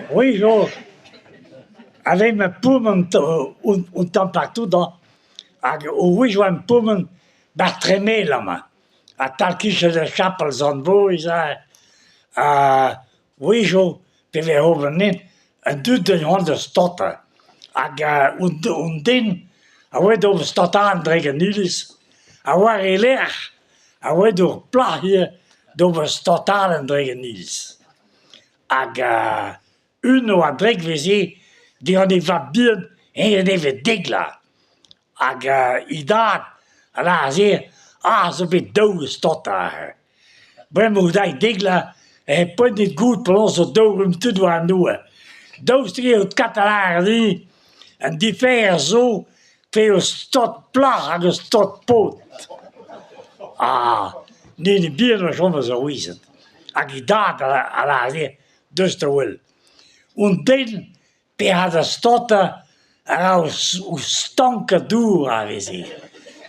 Oui, jo. Avec me pummen un temps partout dans. Oui, je een pummen bij Tremel, man. A tal kiesje de chapels aan boys. Oui, jo. We hebben niet. En doet de handen stotten. Un din. We doen stot aandringen, Niels. Waar je leeg. We doen plag hier. Doen we stot aandringen, Niels. Uno a Dreg vezi, die on eva bien en je even digla. I dat, la zie, zo bit doge stot daar. Ben moet hij digla, en punt niet goed voor onze doge om te doen doen. Doostige het katalaar die, en die ver zo, veel stot plag en stot poot. Nee, die bier was allemaal zo is het. I dat, la zie, dus te wel. En dan, we hadden stotten, en we stanken door, hebben ze.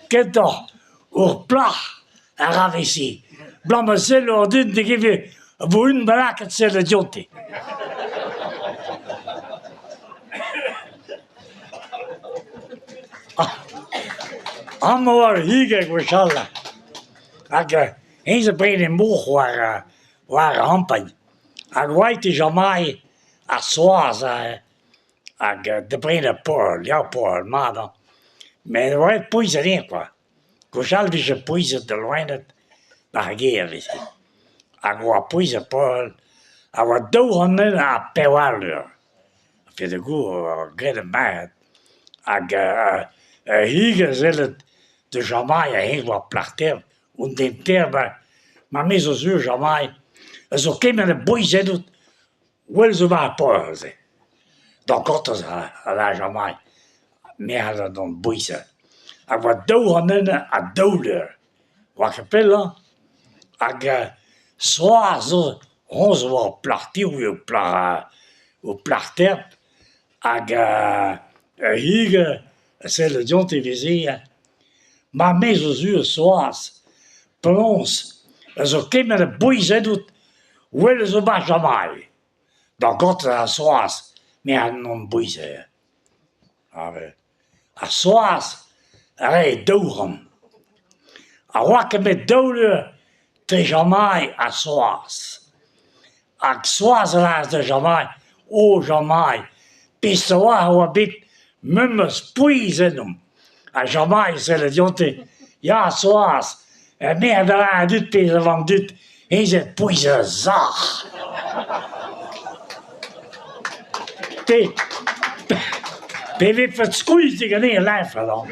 Kijk toch, hoe plag, en hebben ze. Blamme zullen we doen, dan geef je, voor hun belangrijk het zullen jotten. Allemaal waren hier, we zullen. En ze brengen moog waren hampen. En weet je, jamai, als soas, de brengen porl, ja porl, maar dan. Maar er was poezen in, quoi. Kušalviše poezen de loinet, naar geven. En we poezen porl, en we doen het aan pewaler. Voor de goede, grede maat. En hier zullen de jamai heen wat plachter, en den termen, maar met zo'n zuur jamai. En zo komen de poezen doet, wil ze maar porl zijn. Dan komt het aan la jamai. Meer hadden dan poezen. En wat doen aan doden. Wat kapellen? En zoals onze wel plachter, op plachter. En hier zullen de jongen zien. Maar met zo'n zuur zoals, voor ons, en zo komen de boeien doet, willen ze maar jamai. Dan komt het aan zoals, meer hadden dan boeien. En zoals, hij dogen. En wat met doden, te jamai a soas. En soas laat de jamai, o jamai. Piste wat bit, mummers poezen hem. En jamai zullen jonten, ja soas. En meer dan dit piste van dit, hij zegt poezen zaag. Pe, pe, we verschoeien zich in een lijf dan.